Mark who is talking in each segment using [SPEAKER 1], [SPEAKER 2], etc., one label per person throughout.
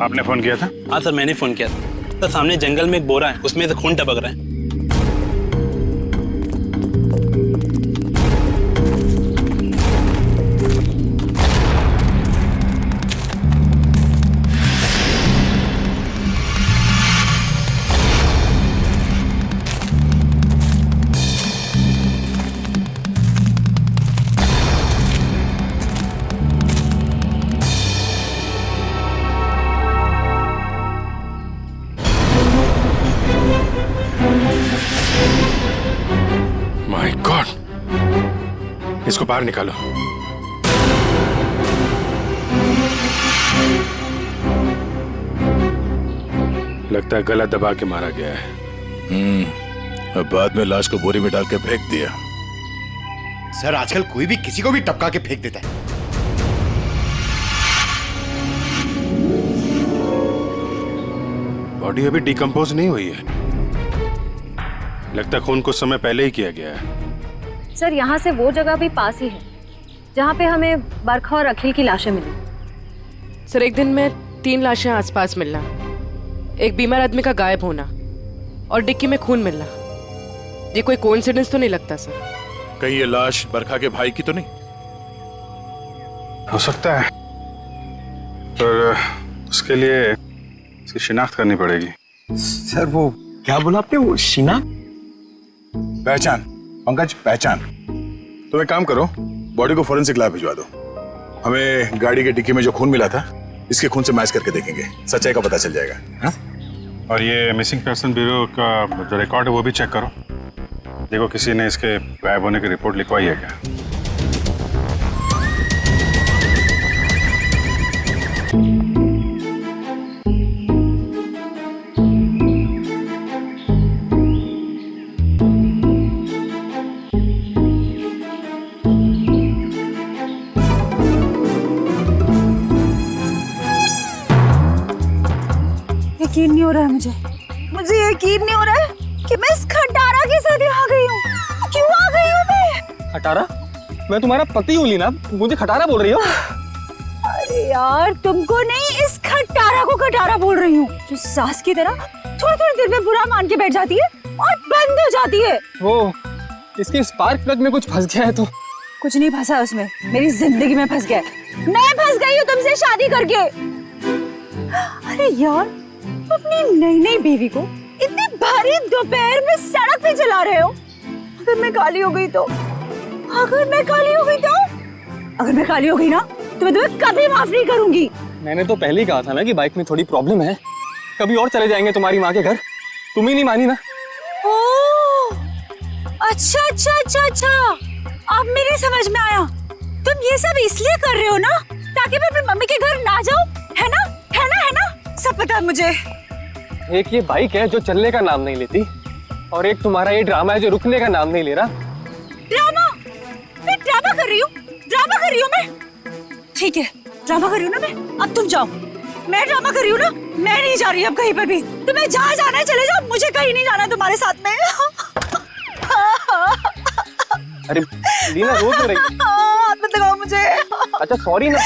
[SPEAKER 1] आपने फोन किया था?
[SPEAKER 2] हाँ सर, मैंने फोन किया था। सर सामने जंगल में एक बोरा है, उसमें से खून टपक रहा है।
[SPEAKER 1] माय गॉड, इसको बाहर निकालो। लगता है गला दबा के मारा गया है।
[SPEAKER 3] अब बाद में लाश को बोरी में डाल के फेंक दिया।
[SPEAKER 4] सर आजकल कोई भी किसी को भी टपका के फेंक देता है।
[SPEAKER 1] बॉडी अभी डिकम्पोज नहीं हुई है। लगता है खून कुछ समय पहले ही किया गया है।
[SPEAKER 5] सर यहाँ से वो जगह भी पास ही है जहाँ पे हमें बरखा और अखिल की लाशें मिली।
[SPEAKER 6] सर एक दिन में 3 लाशें आसपास मिलना, एक बीमार आदमी का गायब होना और डिक्की में खून मिलना, ये कोई कोइंसिडेंस तो नहीं लगता सर?
[SPEAKER 3] कहीं ये लाश बरखा के भाई की तो नहीं?
[SPEAKER 1] हो सकता है, पर उसके लिए इसकी शिनाख्त करनी पड़ेगी।
[SPEAKER 4] सर वो क्या बोला आपने, वो शिनाख्त?
[SPEAKER 3] पहचान पंकज, पहचान। तुम एक काम करो, बॉडी को फोरेंसिक लैब भिजवा दो। हमें गाड़ी के डिक्की में जो खून मिला था इसके खून से मैच करके देखेंगे, सच्चाई का पता चल जाएगा। हा?
[SPEAKER 1] और ये मिसिंग पर्सन ब्यूरो का जो रिकॉर्ड है वो भी चेक करो। देखो किसी ने इसके गायब होने की रिपोर्ट लिखवाई है क्या।
[SPEAKER 5] यकीन नहीं हो रहा है मुझे यकीन नहीं हो रहा है कि मैं इस खटारा के साथ यहाँ गई हूँ। क्यों आ गई हूँ मैं?
[SPEAKER 7] खटारा? मैं तुम्हारा पति हूँ लीना, मुझे खटारा बोल रही हो?
[SPEAKER 5] अरे यार तुमको नहीं, इस खटारा को खटारा बोल रही हूँ, जो सास की तरह थोड़ी थोड़ी देर में बुरा मान के बैठ जाती है और बंद हो जाती है।
[SPEAKER 7] वो इसके स्पार्क प्लग में कुछ फंस गया है तो?
[SPEAKER 5] कुछ नहीं फंसा उसमें, मेरी जिंदगी में फंस गया है। मैं फंस गई हूँ तुमसे शादी करके। अरे यार अपनी नई नई बीवी को इतनी भारी दोपहर में सड़क पे चला रहे हो। अगर मैं काली हो गई तो, अगर मैं काली हो गई तो, अगर मैं काली हो गई ना तो मैं तुम्हें कभी माफ नहीं करूंगी।
[SPEAKER 7] मैंने तो पहले ही कहा था ना कि बाइक में थोड़ी प्रॉब्लम है, कभी और चले जाएंगे तुम्हारी माँ के घर। तुम ही नहीं मानी ना।
[SPEAKER 5] ओह अच्छा अच्छा अच्छा अच्छा, अब मेरी समझ में आया। तुम ये सब इसलिए कर रहे हो ना ताकि मैं अपनी मम्मी के घर ना जाऊं, है ना? है ना? है ना? सब पता है मुझे।
[SPEAKER 7] एक ये बाइक है जो चलने का नाम नहीं लेती, और एक तुम्हारा ये ड्रामा है जो रुकने का नाम नहीं ले रहा।
[SPEAKER 5] ड्रामा? मैं ड्रामा कर रही हूँ? ड्रामा कर रही हूँ मैं? ठीक है, ड्रामा कर रही हूँ ना मैं। अब तुम जाओ। मैं ड्रामा कर रही हूँ ना, मैं नहीं जा रही अब कहीं पर भी। तुम्हें जहाँ जाना है चले जाओ, मुझे कहीं नहीं जाना तुम्हारे साथ में।
[SPEAKER 7] अरे लीना रो क्यों रही है?
[SPEAKER 5] हाथ मत लगाओ मुझे।
[SPEAKER 7] अच्छा सॉरी ना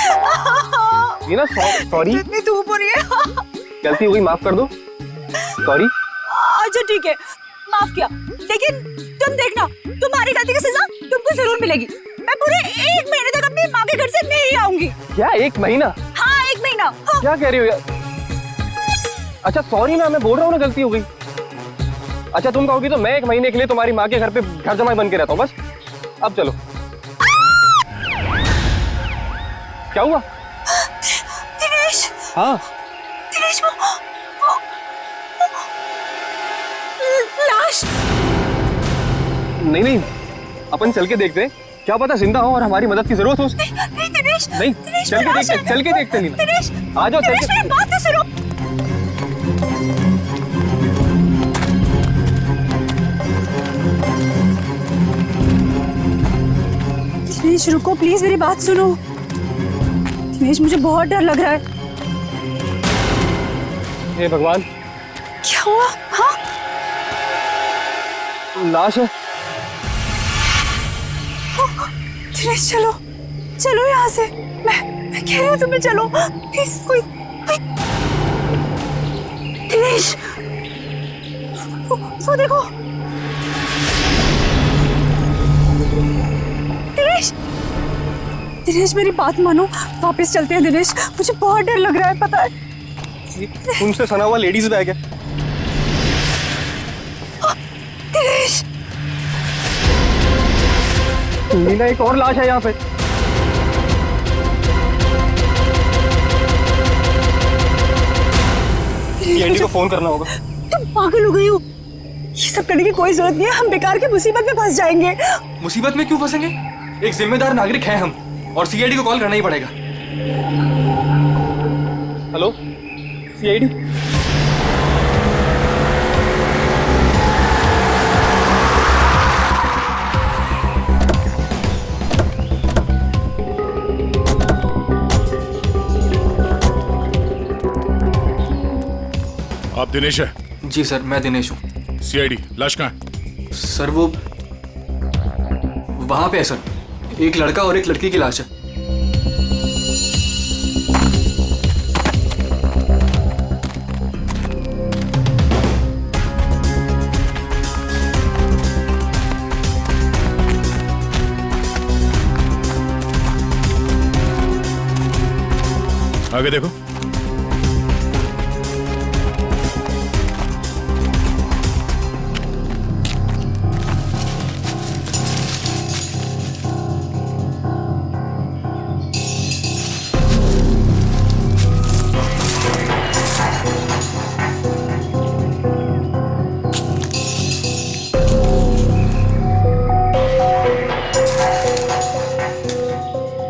[SPEAKER 7] लीना, सॉरी।
[SPEAKER 5] इतनी धूप हो रही है।
[SPEAKER 7] गलती हो गई, माफ कर दो। सॉरी।
[SPEAKER 5] अच्छा ठीक है, माफ किया, लेकिन तुम देखना तुम्हारी गलती की सजा तुमको जरूर मिलेगी। मैं पूरे 1 महीने तक अपनी माँ के घर से नहीं आऊंगी।
[SPEAKER 7] क्या 1 महीना?
[SPEAKER 5] हाँ 1 महीना। हाँ।
[SPEAKER 7] क्या कह रही हो यार? अच्छा सॉरी ना, मैं बोल रहा हूँ ना गलती हो गई। अच्छा तुम कहोगी तो मैं 1 महीने के लिए तुम्हारी माँ के घर पे घर जमाई बन के रहता हूँ बस। अब चलो। क्या हुआ?
[SPEAKER 5] दिनेश।
[SPEAKER 7] हाँ
[SPEAKER 5] दिनेश वो लाश।
[SPEAKER 7] नहीं, अपन चल के देखते हैं, क्या पता जिंदा हो और हमारी मदद की जरूरत हो उसको।
[SPEAKER 5] नहीं दिनेश,
[SPEAKER 7] नहीं, चल के देखते लीना।
[SPEAKER 5] दिनेश,
[SPEAKER 7] आ जाओ, चल
[SPEAKER 5] दिनेश
[SPEAKER 7] के।
[SPEAKER 5] मेरी बात तो सुनो। दिनेश रुको प्लीज, मेरी बात सुनो। दिनेश मुझे बहुत डर लग रहा है।
[SPEAKER 7] हे भगवान,
[SPEAKER 5] क्या हुआ? हाँ
[SPEAKER 7] लाश है।
[SPEAKER 5] दिनेश चलो चलो यहाँ से, मैं कह रही हूँ तुम्हें, चलो प्लीज। कोई दिनेश, वो देखो। दिनेश, दिनेश मेरी बात मानो, वापस चलते हैं दिनेश, मुझे बहुत डर लग रहा है, पता है।
[SPEAKER 7] तुमसे सना हुआ लेडीज बैग है।
[SPEAKER 5] दिनेश,
[SPEAKER 7] मीना, एक और लाश है यहाँ पे। सीआईडी को फोन करना होगा।
[SPEAKER 5] तुम पागल हो गई हो, ये सब करने की कोई जरूरत नहीं है, हम बेकार की मुसीबत में फंस जाएंगे।
[SPEAKER 7] मुसीबत में क्यों फंसेंगे? एक जिम्मेदार नागरिक हैं हम, और सीआईडी को कॉल करना ही पड़ेगा। Hello, CID?
[SPEAKER 3] आप दिनेश है?
[SPEAKER 7] जी सर, मैं दिनेश हूँ।
[SPEAKER 3] सीआईडी, लाश कहाँ है?
[SPEAKER 7] सर वो वहां पे है सर, एक लड़का और एक लड़की की लाश है।
[SPEAKER 3] आगे देखो।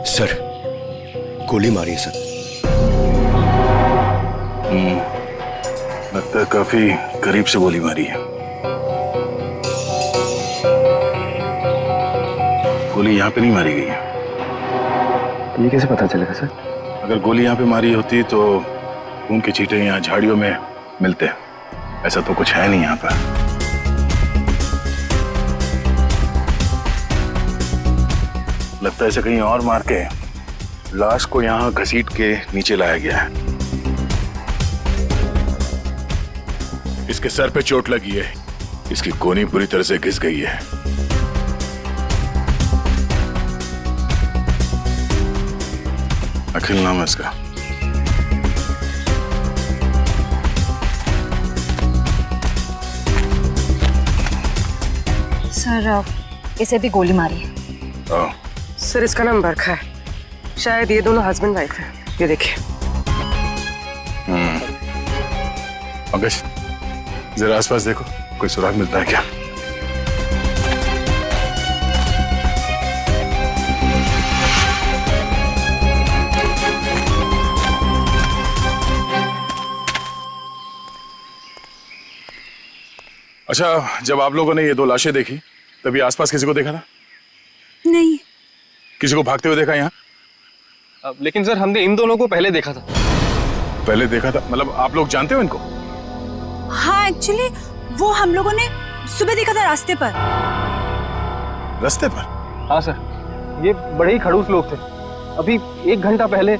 [SPEAKER 4] सर, गोली मारी है सर।
[SPEAKER 3] लगता है काफी करीब से गोली मारी है। गोली यहाँ पे नहीं मारी गई है।
[SPEAKER 7] ये कैसे पता चलेगा सर?
[SPEAKER 3] अगर गोली यहाँ पे मारी होती तो खून के छींटे यहाँ झाड़ियों में मिलते। ऐसा तो कुछ है नहीं यहाँ पर। लगता है इसे कहीं और मार के लाश को यहाँ घसीट के नीचे लाया गया है। इसके सर पे चोट लगी है, इसकी कोहनी पूरी तरह से घिस गई है। अखिल नाम है इसका।
[SPEAKER 5] सर, इसे भी गोली मारी है।
[SPEAKER 6] सर इसका नाम बरखा है, शायद ये दोनों हस्बैंड वाइफ है। ये देखिए।
[SPEAKER 3] पंकज, जरा आसपास देखो, कोई सुराग मिलता है क्या? अच्छा, जब आप लोगों ने ये दो लाशें देखी तभी आसपास किसी को देखा था?
[SPEAKER 5] नहीं।
[SPEAKER 3] किसी को भागते हुए देखा यहाँ?
[SPEAKER 7] लेकिन सर हमने इन दोनों को पहले देखा था।
[SPEAKER 3] पहले देखा था मतलब आप लोग जानते हो इनको?
[SPEAKER 5] हाँ, एक्चुअली वो हम लोगों ने सुबह देखा था रास्ते पर।
[SPEAKER 3] रास्ते पर?
[SPEAKER 7] हाँ सर, ये बड़े ही खड़ूस लोग थे। अभी 1 घंटा पहले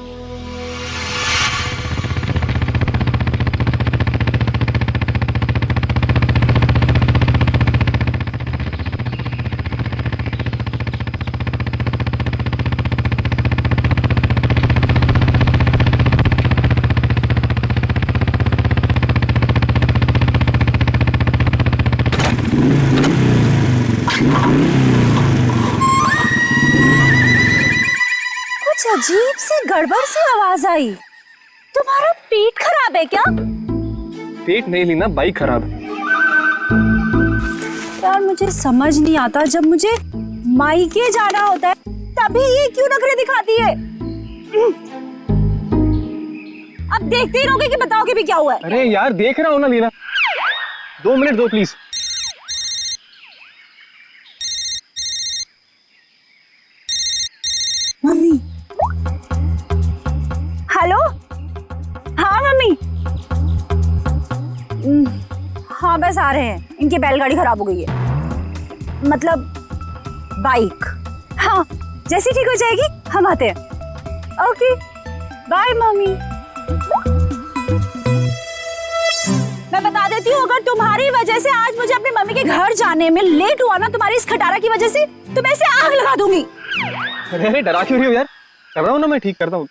[SPEAKER 5] अजीब सी गड़बड़ सी आवाज आई। तुम्हारा पेट खराब है क्या?
[SPEAKER 7] पेट नहीं लीना, बाइक खराब है।
[SPEAKER 5] यार मुझे समझ नहीं आता, जब मुझे मायके जाना होता है तभी ये क्यों नखरे दिखाती है? अब देखते ही रहोगे कि बताओगे भी क्या हुआ है?
[SPEAKER 7] अरे यार देख रहा हूं ना लीना, 2 मिनट दो प्लीज।
[SPEAKER 5] मम्मी। हेलो, हाँ मम्मी। हाँ बस आ रहे हैं, इनकी बैलगाड़ी खराब हो गई है, मतलब बाइक। हाँ जैसी ठीक हो जाएगी हम आते हैं। Okay bye mummy. मैं बता देती हूँ, अगर तुम्हारी वजह से आज मुझे अपनी मम्मी के घर जाने में लेट हुआ ना, तुम्हारी इस खटारा की वजह से, तो मैं इसे आग लगा दूंगी।
[SPEAKER 7] अरे डरा क्यों रही हो यार? कर रहा हूँ ना, मैं ठीक करता हूँ।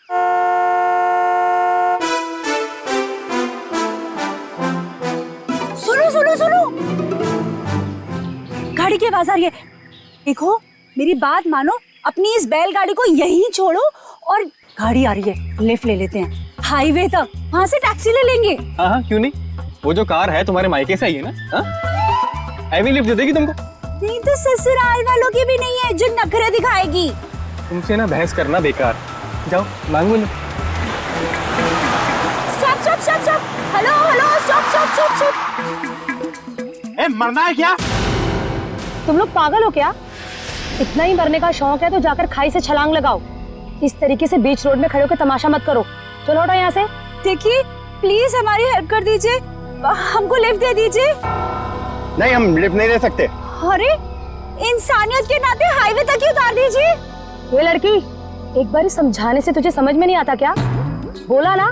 [SPEAKER 5] सुनो सुनो सुनो, गाड़ी की आवाज आ रही है। देखो मेरी बात मानो, अपनी इस बैलगाड़ी को यहीं छोड़ो और गाड़ी आ रही है, लिफ्ट ले लेते हैं हाईवे तक, वहां से टैक्सी ले लेंगे।
[SPEAKER 7] हाँ हाँ, क्यों नहीं? वो जो कार है तुम्हारे मायके से आई है ना, हाँ? एवी लिफ्ट दे देगी तुमको।
[SPEAKER 5] नहीं तो ससुराल वालों की भी नहीं है जो नखरे दिखाएगी।
[SPEAKER 7] तुमसे ना बहस करना बेकार। जाओ मांगो lift.
[SPEAKER 5] Stop stop stop stop, hello hello, stop stop stop stop.
[SPEAKER 2] ए, मरना है क्या?
[SPEAKER 8] तुम लोग पागल हो क्या? इतना ही मरने का शौक है तो जाकर खाई से छलांग लगाओ। इस तरीके से बीच रोड में खड़े होकर तमाशा मत करो। चलो हटो यहाँ से।
[SPEAKER 5] देखिए प्लीज हमारी हेल्प कर दीजिए, हमको लिफ्ट दे दीजिए।
[SPEAKER 4] नहीं, हम लिफ्ट नहीं दे सकते।
[SPEAKER 5] अरे इंसानियत के नाते हाईवे तक ही उतार दीजिए।
[SPEAKER 8] ये लड़की, एक बार समझाने से तुझे समझ में नहीं आता क्या? बोला ना,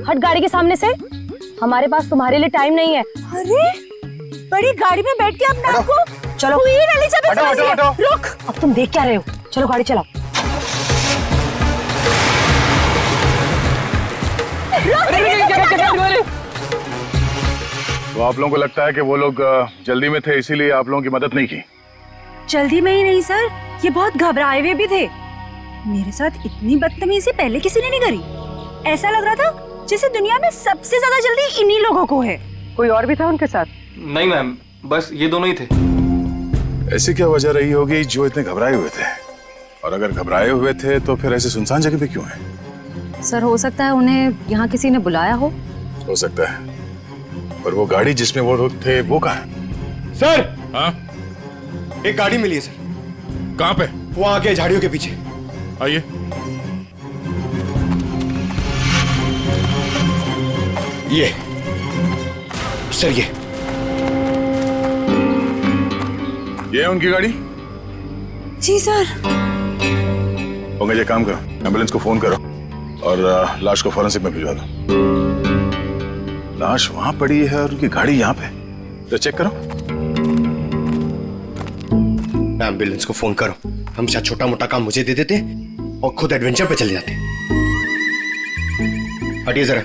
[SPEAKER 8] हट गाड़ी के सामने से। हमारे पास तुम्हारे लिए टाइम नहीं है।
[SPEAKER 5] अरे बड़ी गाड़ी में बैठ के अपने आप को
[SPEAKER 8] चलो।
[SPEAKER 5] क्वीन एलिजाबेथ
[SPEAKER 4] हटो,
[SPEAKER 5] समझ रही है।
[SPEAKER 4] हटो, हटो।
[SPEAKER 5] रुक,
[SPEAKER 8] अब तुम देख क्या रहे हो? चलो गाड़ी चलाओ।
[SPEAKER 3] तो आप लोगों को लगता है कि वो लोग जल्दी में थे, इसीलिए आप लोगों की मदद नहीं की?
[SPEAKER 5] जल्दी में ही नहीं सर, ये बहुत घबराए हुए भी थे। मेरे साथ इतनी बदतमीजी पहले किसी ने नहीं करी। ऐसा लग रहा था जैसे दुनिया में सबसे ज्यादा जल्दी इन्हीं लोगों को है।
[SPEAKER 6] कोई और भी था उनके साथ?
[SPEAKER 7] नहीं मैम, बस ये दोनों ही थे।
[SPEAKER 3] ऐसी क्या वजह रही होगी जो इतने घबराए हुए थे? और अगर घबराए हुए थे तो फिर ऐसे सुनसान जगह पे क्यों है?
[SPEAKER 8] सर हो सकता है उन्हें यहाँ किसी ने बुलाया हो
[SPEAKER 3] सकता है, पर वो गाड़ी जिसमें वो लोग थे वो कहाँ है?
[SPEAKER 4] सर,
[SPEAKER 1] हाँ,
[SPEAKER 4] एक गाड़ी मिली है सर,
[SPEAKER 1] कहाँ पे?
[SPEAKER 4] वो आगे झाड़ियों के पीछे।
[SPEAKER 1] आइए।
[SPEAKER 4] ये सर,
[SPEAKER 3] ये है उनकी गाड़ी?
[SPEAKER 5] जी सर।
[SPEAKER 3] पंकज एक काम करो, एम्बुलेंस को फोन करो और लाश को फॉरेंसिक में भिजवा दो। लाश वहां पड़ी है और उनकी गाड़ी यहाँ पे, तो चेक करो।
[SPEAKER 4] एम्बुलेंस को फोन करो। हमेशा छोटा मोटा काम मुझे दे देते और खुद एडवेंचर पे चले जाते। हटिए जरा।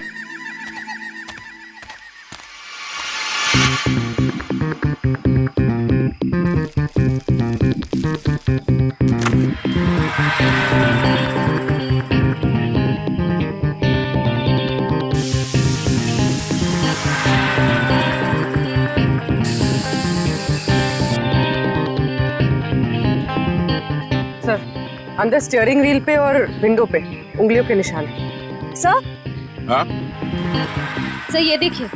[SPEAKER 6] सर, अंदर स्टीयरिंग व्हील पे और विंडो पे उंगलियों के निशान है।
[SPEAKER 5] सर,
[SPEAKER 3] हाँ,
[SPEAKER 8] सर ये देखिए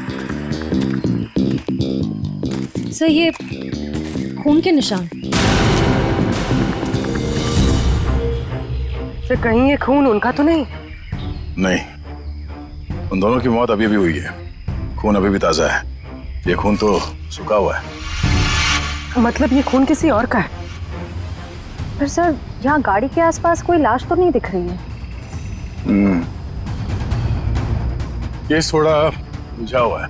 [SPEAKER 8] सर, ये खून के निशान।
[SPEAKER 6] सर कहीं ये खून उनका तो नहीं?
[SPEAKER 3] नहीं, उन दोनों की मौत अभी अभी हुई है, खून अभी भी ताजा है। ये खून तो सूखा हुआ है।
[SPEAKER 6] मतलब ये खून किसी और का है?
[SPEAKER 8] पर सर यहाँ गाड़ी के आसपास कोई लाश तो नहीं दिख रही है।
[SPEAKER 3] केस थोड़ा उलझा हुआ है,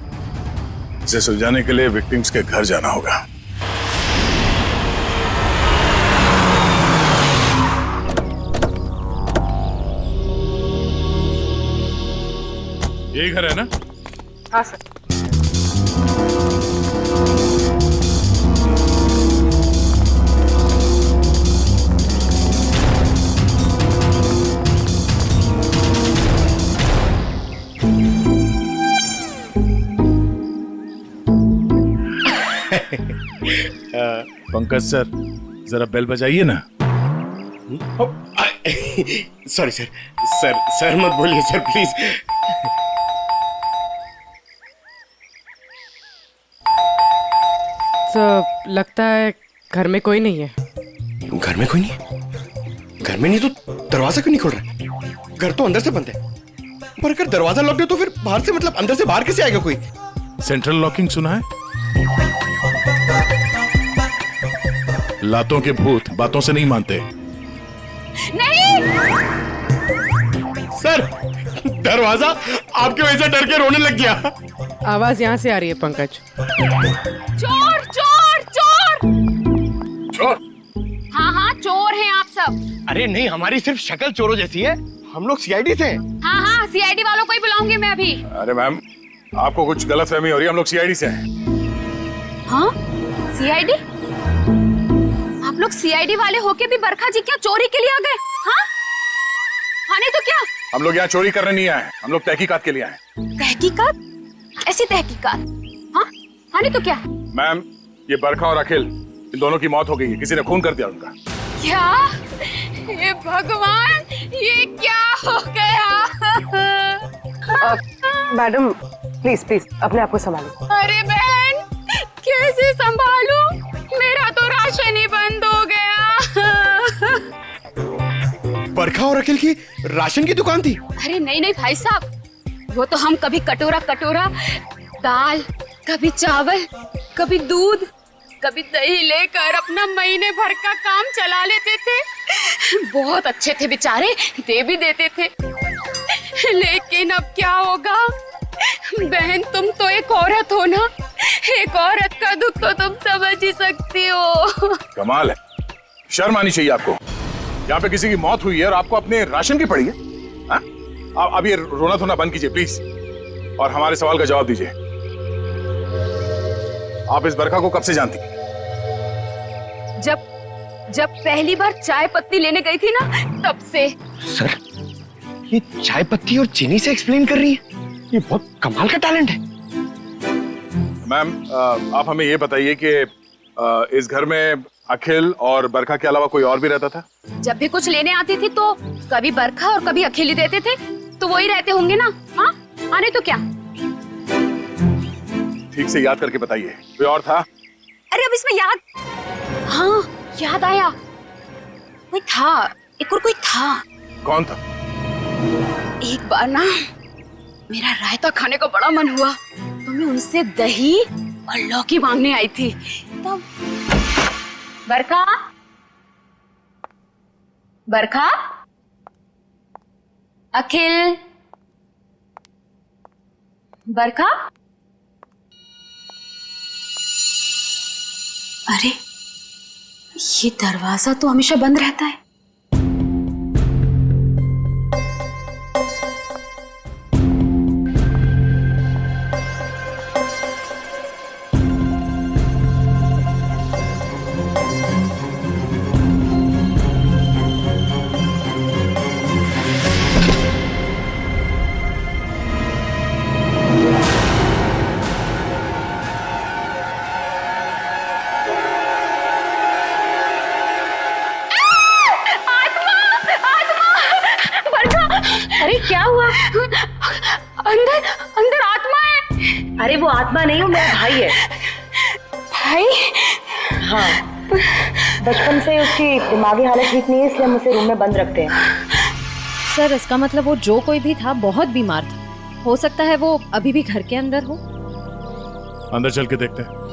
[SPEAKER 3] इसे सुलझाने के लिए विक्टिम्स के घर जाना होगा।
[SPEAKER 1] यही घर है ना?
[SPEAKER 6] हाँ सर।
[SPEAKER 3] पंकज सर, जरा बेल बजाइए ना।
[SPEAKER 4] सॉरी सर, सर सर मत बोलिए सर प्लीज।
[SPEAKER 6] तो लगता है घर में कोई नहीं है।
[SPEAKER 4] घर में कोई नहीं है? घर में नहीं तो दरवाजा क्यों नहीं खोल रहा? घर तो अंदर से बंद है, पर अगर दरवाजा लॉक है तो फिर बाहर से, मतलब अंदर से बाहर कैसे आएगा कोई?
[SPEAKER 3] सेंट्रल लॉकिंग सुना है? लातों के भूत बातों से नहीं मानते।
[SPEAKER 5] नहीं।
[SPEAKER 4] सर दरवाजा आपकी वजह से डर के रोने लग गया।
[SPEAKER 6] आवाज यहाँ से आ रही है पंकज।
[SPEAKER 5] चोर चोर चोर।
[SPEAKER 3] चोर?
[SPEAKER 5] हाँ हाँ चोर हैं आप सब।
[SPEAKER 4] अरे नहीं, हमारी सिर्फ शक्ल चोरों जैसी है, हम लोग सीआईडी से हैं।
[SPEAKER 5] हाँ हाँ सीआईडी वालों को ही बुलाऊंगी मैं अभी।
[SPEAKER 3] अरे मैम, आपको कुछ गलतफहमी हो रही है, हम लोग सीआईडी से हैं।
[SPEAKER 5] हाँ सीआईडी? आप लोग सीआईडी वाले होके भी बरखा जी क्या चोरी के लिए आ गए? हाँ हाँ नहीं तो क्या?
[SPEAKER 3] हम लोग यहाँ चोरी करने नहीं आए, हम लोग तहकीकात के लिए आए।
[SPEAKER 5] तहकीकात? ऐसी तहकीकात? हाँ हाँ नहीं तो क्या?
[SPEAKER 3] मैम, ये बरखा और अखिल, इन दोनों की मौत हो गई है, किसी ने खून कर दिया उनका।
[SPEAKER 5] क्या? ये भगवान, ये क्या हो गया?
[SPEAKER 8] मैडम प्लीज प्लीज अपने आप को संभालो।
[SPEAKER 5] अरे बहन, कैसे संभालूं? मेरा तो राशन ही बंद हो गया।
[SPEAKER 4] बरखा और अखिल की राशन की दुकान थी?
[SPEAKER 5] अरे नहीं नहीं भाई साहब, वो तो हम कभी कटोरा कटोरा दाल, कभी चावल, कभी दूध, कभी दही लेकर अपना महीने भर का काम चला लेते थे। बहुत अच्छे थे बेचारे, दे भी देते थे। लेकिन अब क्या होगा? बहन तुम तो एक औरत हो ना, एक औरत का दुख तो तुम समझ ही सकती हो।
[SPEAKER 3] कमाल है, शर्म आनी चाहिए आपको। यहाँ पे किसी की मौत हुई है और आपको अपने राशन की पड़ी है। हाँ? अब ये रोना धोना बंद कीजिए प्लीज, और हमारे सवाल का जवाब दीजिए। आप इस बरखा को कब से जानती?
[SPEAKER 5] जब पहली बार चाय पत्ती लेने गई थी ना, तब से।
[SPEAKER 4] सर, ये चाय पत्ती और चीनी से एक्सप्लेन कर रही है? ये बहुत कमाल का टैलेंट है।
[SPEAKER 3] मैम, आप हमें ये बताइए कि इस घर में अखिल और बरखा के अलावा कोई और भी रहता था?
[SPEAKER 5] जब भी कुछ लेने आती थी तो कभी बरखा और कभी अखिल ही देते थे, तो वही रहते होंगे ना। हाँ आने तो क्या?
[SPEAKER 3] ठीक से याद करके बताइए, कोई और था?
[SPEAKER 5] अरे अब इसमें याद, हाँ याद आया, कोई था, एक और कोई था।
[SPEAKER 3] कौन था?
[SPEAKER 5] एक बार ना मेरा रायता खाने का बड़ा मन हुआ, तो मैं उनसे दही और लौकी मांगने आई थी। तब बरखा, बरखा, अखिल, बरखा। अरे ये दरवाजा तो हमेशा बंद रहता है।
[SPEAKER 8] अरे क्या हुआ?
[SPEAKER 5] अंदर अंदर आत्मा है।
[SPEAKER 8] अरे वो आत्मा नहीं हो, मेरा भाई है।
[SPEAKER 5] भाई?
[SPEAKER 8] हाँ, बचपन से उसकी दिमागी हालत ठीक नहीं है, इसलिए हम उसे रूम में बंद रखते हैं।
[SPEAKER 9] सर इसका मतलब वो जो कोई भी था बहुत बीमार था। हो सकता है वो अभी भी घर के अंदर हो।
[SPEAKER 3] अंदर चल के देखते हैं।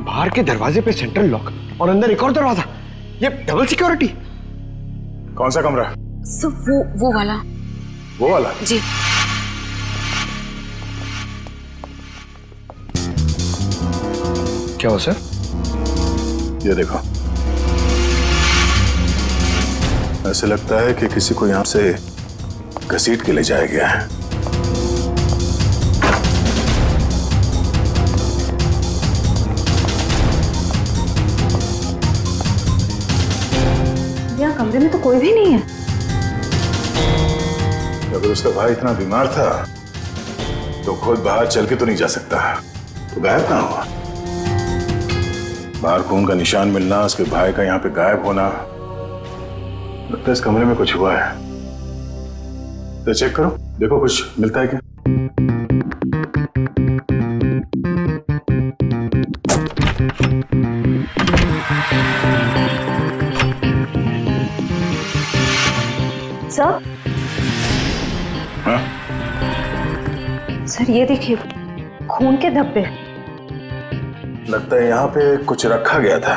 [SPEAKER 4] बाहर के दरवाजे पे सेंट्रल लॉक और अंदर एक और दरवाजा, ये डबल सिक्योरिटी।
[SPEAKER 3] कौन सा कमरा?
[SPEAKER 5] सब वो वाला।
[SPEAKER 3] वो वाला?
[SPEAKER 5] जी।
[SPEAKER 4] क्या हो सर?
[SPEAKER 3] ये देखो, ऐसे लगता है कि किसी को यहां से घसीट के ले जाया गया है।
[SPEAKER 8] यहाँ कमरे में तो कोई भी नहीं है।
[SPEAKER 3] अगर उसका भाई इतना बीमार था तो खुद बाहर चल के तो नहीं जा सकता, तो गायब ना हुआ। बाहर खून का निशान मिलना, उसके भाई का यहाँ पे गायब होना, लगता है इस कमरे में कुछ हुआ है। तो चेक करो, देखो कुछ मिलता है क्या।
[SPEAKER 8] सर?
[SPEAKER 3] हाँ?
[SPEAKER 8] सर ये देखिए, खून के धब्बे।
[SPEAKER 3] लगता है यहाँ पे कुछ रखा गया था,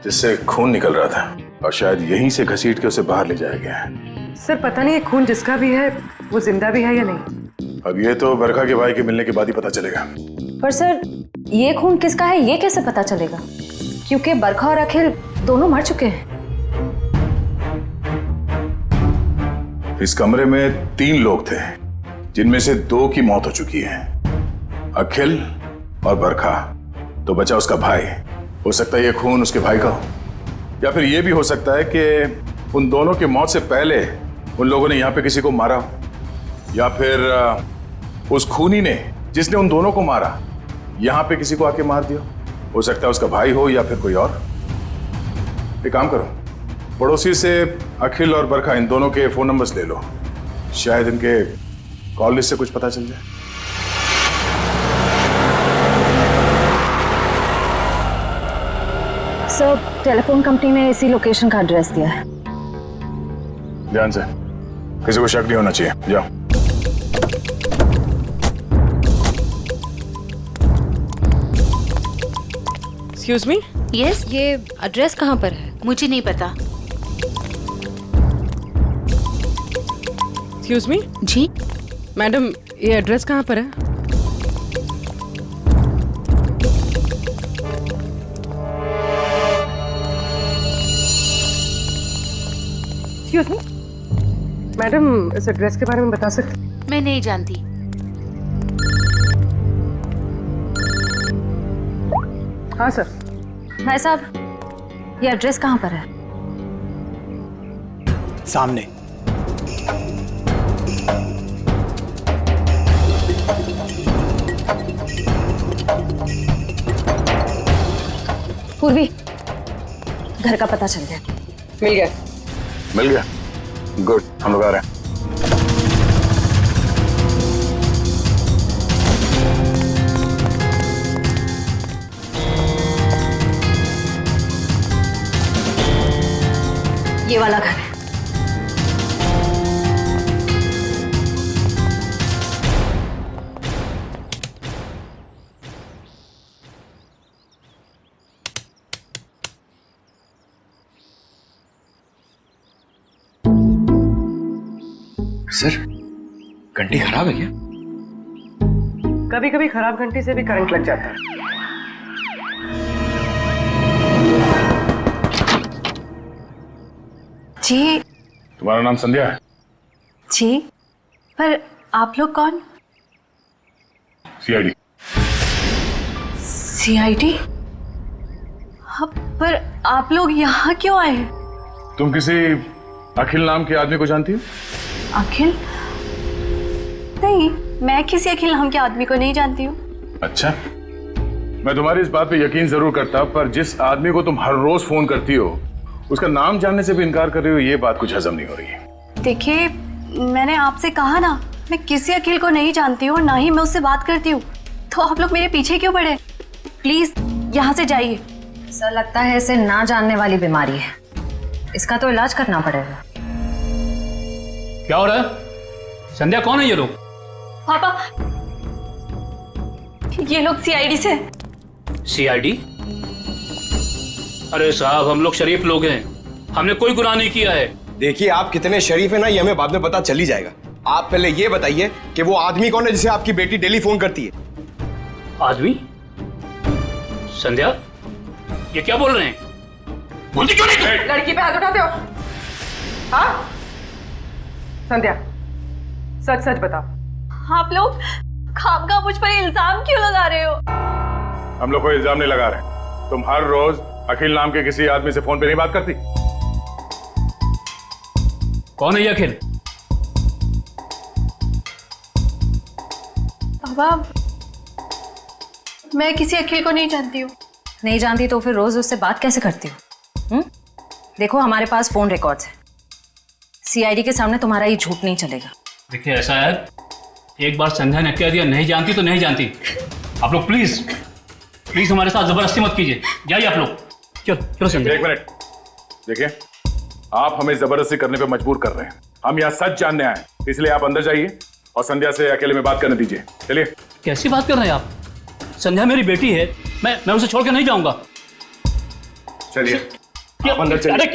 [SPEAKER 3] जिससे खून निकल रहा था और शायद यहीं से घसीट के उसे बाहर ले जाया गया है।
[SPEAKER 6] सर पता नहीं ये खून जिसका भी है वो जिंदा भी है या नहीं।
[SPEAKER 3] अब ये तो बरखा के भाई के मिलने के बाद ही पता चलेगा।
[SPEAKER 9] पर सर ये खून किसका है ये कैसे पता चलेगा, क्योंकि बरखा और अखिल दोनों मर चुके हैं।
[SPEAKER 3] इस कमरे में 3 लोग थे, जिनमें से 2 की मौत हो चुकी है, अखिल और बरखा। तो बचा उसका भाई। हो सकता है ये खून उसके भाई का हो, या फिर ये भी हो सकता है कि उन दोनों की मौत से पहले उन लोगों ने यहाँ पे किसी को मारा हो, या फिर उस खूनी ने जिसने उन दोनों को मारा यहाँ पे किसी को आके मार दिया। हो सकता है उसका भाई हो या फिर कोई और। एक काम करो, पड़ोसी से अखिल और बरखा इन दोनों के फोन नंबर्स ले लो, शायद इनके कॉल लिस्ट से कुछ पता चल जाए।
[SPEAKER 9] सर टेलीफोन कंपनी ने इसी लोकेशन का एड्रेस दिया है।
[SPEAKER 3] ध्यान से, किसी को शक नहीं होना चाहिए। जाओ।
[SPEAKER 6] एक्सक्यूज मी,
[SPEAKER 10] यस,
[SPEAKER 9] ये एड्रेस कहाँ पर है?
[SPEAKER 10] मुझे नहीं पता।
[SPEAKER 6] एक्सक्यूज मी
[SPEAKER 10] जी,
[SPEAKER 6] मैडम, ये एड्रेस कहाँ पर है? एक्सक्यूज मी मैडम, इस एड्रेस के बारे में बता सकते?
[SPEAKER 10] मैं नहीं जानती।
[SPEAKER 6] हाँ सर।
[SPEAKER 9] भाई साहब ये एड्रेस कहाँ पर है?
[SPEAKER 4] सामने।
[SPEAKER 9] पूर्वी, घर का पता चल गया।
[SPEAKER 6] मिल गया।
[SPEAKER 3] मिल गया? गुड, हम लोग आ रहे हैं।
[SPEAKER 9] ये वाला घर है।
[SPEAKER 4] सर घंटी खराब है क्या?
[SPEAKER 6] कभी कभी खराब घंटी से भी करंट लग जाता है।
[SPEAKER 5] जी।
[SPEAKER 3] तुम्हारा नाम संध्या है?
[SPEAKER 5] जी, पर आप लोग कौन?
[SPEAKER 3] सीआईडी।
[SPEAKER 5] सीआईडी? हाँ, पर आप लोग यहाँ क्यों आए हैं?
[SPEAKER 3] तुम किसी अखिल नाम के आदमी को जानती हो?
[SPEAKER 5] अखिल? नहीं, मैं किसी अखिल नाम के आदमी को नहीं जानती हूँ।
[SPEAKER 3] अच्छा, मैं तुम्हारी इस बात पे यकीन जरूर करता, पर जिस आदमी को तुम हर रोज फोन करती हो उसका नाम जानने से भी इनकार कर रही हो, ये बात कुछ हजम नहीं हो रही है।
[SPEAKER 5] देखिए, मैंने आपसे कहा ना, मैं किसी अखिल को नहीं जानती हूँ, ना ही मैं उससे बात करती हूँ, तो आप लोग मेरे पीछे क्यों पड़े? प्लीज यहाँ से जाइए।
[SPEAKER 9] सर लगता है इसे ना जानने वाली बीमारी है, इसका तो इलाज करना पड़ेगा।
[SPEAKER 2] क्या हो रहा है? संध्या, कौन है ये लोग?
[SPEAKER 5] पापा, ये लोग सीआईडी से।
[SPEAKER 2] सीआईडी? अरे साहब, हम लोग शरीफ लोग हैं, हमने कोई गुनाह नहीं किया है।
[SPEAKER 4] देखिए आप कितने शरीफ है ना, ये हमें बाद में पता चल ही जाएगा। आप पहले ये बताइए कि वो आदमी कौन है जिसे आपकी बेटी डेली फोन करती है?
[SPEAKER 2] आदमी? संध्या, ये क्या बोल रहे हैं? बोलती क्यों नहीं तुम?
[SPEAKER 6] लड़की पे हाथ उठाते हो? हाँ संध्या, सच सच बताओ।
[SPEAKER 5] आप लोग खामखा मुझ पर इल्जाम क्यों लगा रहे हो?
[SPEAKER 3] हम लोग कोई इल्जाम नहीं लगा रहे। तुम हर रोज अखिल नाम के किसी आदमी से फोन पे नहीं बात करती?
[SPEAKER 2] कौन है ये अखिल?
[SPEAKER 5] पापा, मैं किसी अखिल को नहीं जानती हूँ।
[SPEAKER 9] नहीं जानती तो फिर रोज उससे बात कैसे करती हो? देखो हमारे पास फोन रिकॉर्ड्स है, सीआईडी के सामने तुम्हारा ये झूठ नहीं चलेगा।
[SPEAKER 2] देखिए ऐसा है, एक बार संध्या ने कह दिया नहीं जानती तो नहीं जानती। आप लोग प्लीज प्लीज हमारे साथ जबरदस्ती मत कीजिए, जाइए आप लोग। चलो चलो संध्या।
[SPEAKER 3] एक मिनट, देखिए आप हमें जबरदस्ती करने पे मजबूर कर रहे हैं। हम यहाँ सच जानने आए, इसलिए आप अंदर जाइए और संध्या से अकेले में बात करने दीजिए। चलिए।
[SPEAKER 2] कैसी बात कर रहे हैं आप? संध्या मेरी बेटी है, मैं उसे छोड़ के नहीं जाऊंगा।
[SPEAKER 3] चलिए आप अंदर चलिए।
[SPEAKER 2] अरे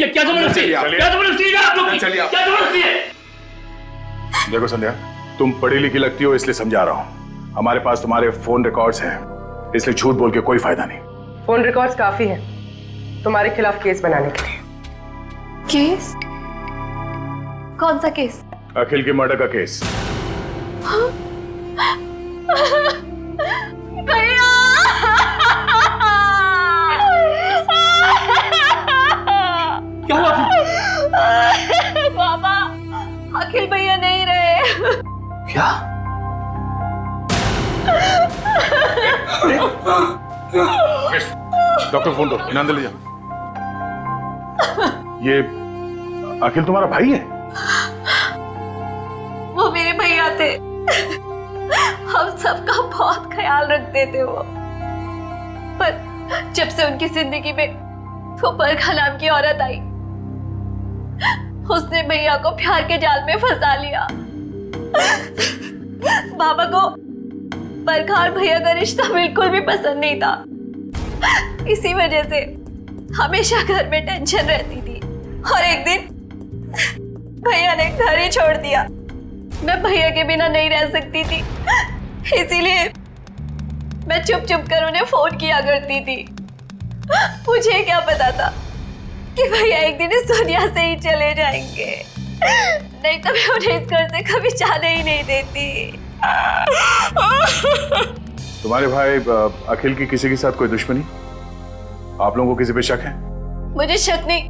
[SPEAKER 2] ये क्या जबरदस्ती है?
[SPEAKER 3] चलिए।
[SPEAKER 2] क्या जबरदस्ती है आप लोग की?
[SPEAKER 3] चलिए आप।
[SPEAKER 2] क्या जबरदस्ती है?
[SPEAKER 3] देखो संध्या, तुम पढ़ी लिखी लगती हो इसलिए समझा रहा हूँ। हमारे पास तुम्हारे फोन रिकॉर्ड्स हैं, इसलिए झूठ बोल के कोई फायदा नहीं।
[SPEAKER 6] फोन रिकॉर्ड्स काफी है तुम्हारे खिलाफ केस बनाने के लिए।
[SPEAKER 5] केस? कौन सा केस?
[SPEAKER 3] अखिल के मर्डर का केस।
[SPEAKER 5] भैया!
[SPEAKER 2] क्या हुआ?
[SPEAKER 5] बाबा, अखिल भैया नहीं रहे।
[SPEAKER 2] क्या?
[SPEAKER 3] डॉक्टर फोन दो, इनाम ले जाओ। ये अखिल तुम्हारा भाई है?
[SPEAKER 5] वो मेरे भैया थे। हम सबका बहुत ख्याल रखते थे वो। पर जब से उनकी जिंदगी में वो बरखा नाम की औरत आई, उसने भैया को प्यार के जाल में फंसा लिया। बाबा को बरखा और भैया का रिश्ता बिल्कुल भी पसंद नहीं था। इसी वजह से हमेशा घर में टेंशन रहती थी। और एक दिन भैया ने घर ही छोड़ दिया। मैं भैया के बिना नहीं रह सकती थी, इसीलिए मैं चुप चुप कर उन्हें फोन किया करती थी। मुझे क्या पता था कि भैया एक दिन इस दुनिया से ही चले जाएंगे, नहीं तो मैं उन्हें इस घर से कभी जाने ही नहीं देती।
[SPEAKER 3] तुम्हारे भाई अखिल की किसी के साथ कोई दुश्मनी? आप लोगों को किसी पे शक है?
[SPEAKER 5] मुझे शक नहीं,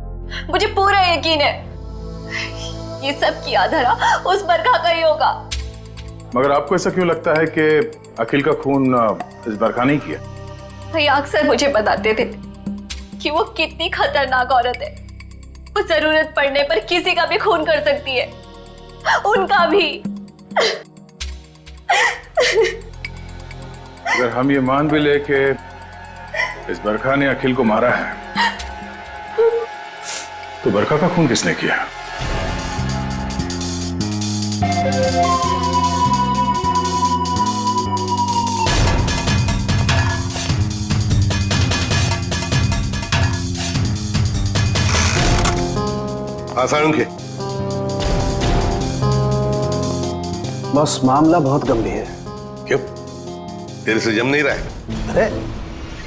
[SPEAKER 5] मुझे पूरा यकीन है ये सब किया धरा उस बरखा का ही होगा।
[SPEAKER 3] मगर आपको ऐसा क्यों लगता है कि अखिल का खून इस बरखा नहीं किया?
[SPEAKER 5] भैया अक्सर मुझे बताते थे कि वो कितनी खतरनाक औरत है। वो जरूरत पड़ने पर किसी का भी खून कर सकती है, उनका भी।
[SPEAKER 3] अगर हम ये मान भी ले कि इस बरखा ने अखिल को मारा है, तो बरखा का खून किसने किया?
[SPEAKER 10] आसान के
[SPEAKER 11] बस मामला बहुत गंभीर है।
[SPEAKER 10] क्यों? तेरे से जम नहीं रहा है?
[SPEAKER 11] अरे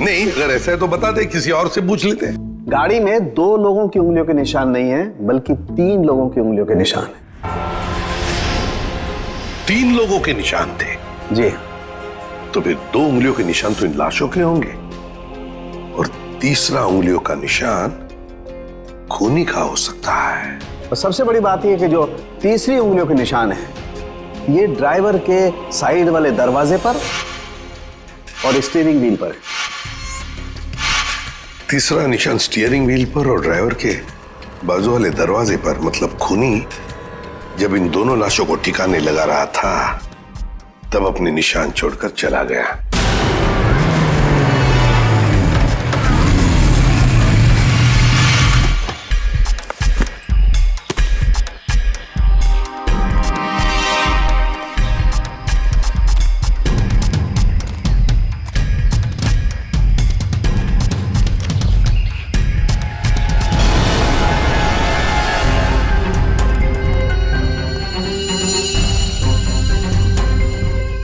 [SPEAKER 10] नहीं, अगर ऐसा है तो बता दे, किसी और से पूछ लेते हैं।
[SPEAKER 11] गाड़ी में 2 लोगों की उंगलियों के निशान नहीं है, बल्कि 3 लोगों की उंगलियों के निशान है।
[SPEAKER 10] 3 लोगों के निशान थे?
[SPEAKER 11] जी।
[SPEAKER 10] तो फिर 2 उंगलियों के निशान तो इन लाशों के होंगे, और तीसरा उंगलियों का निशान खूनी का हो सकता है।
[SPEAKER 11] और सबसे बड़ी बात यह कि जो तीसरी उंगलियों के निशान है, ये ड्राइवर के साइड वाले दरवाजे पर और स्टीयरिंग व्हील पर है।
[SPEAKER 10] तीसरा निशान स्टीयरिंग व्हील पर और ड्राइवर के बाजू वाले दरवाजे पर, मतलब खूनी जब इन दोनों लाशों को ठिकाने लगा रहा था, तब अपने निशान छोड़कर चला गया।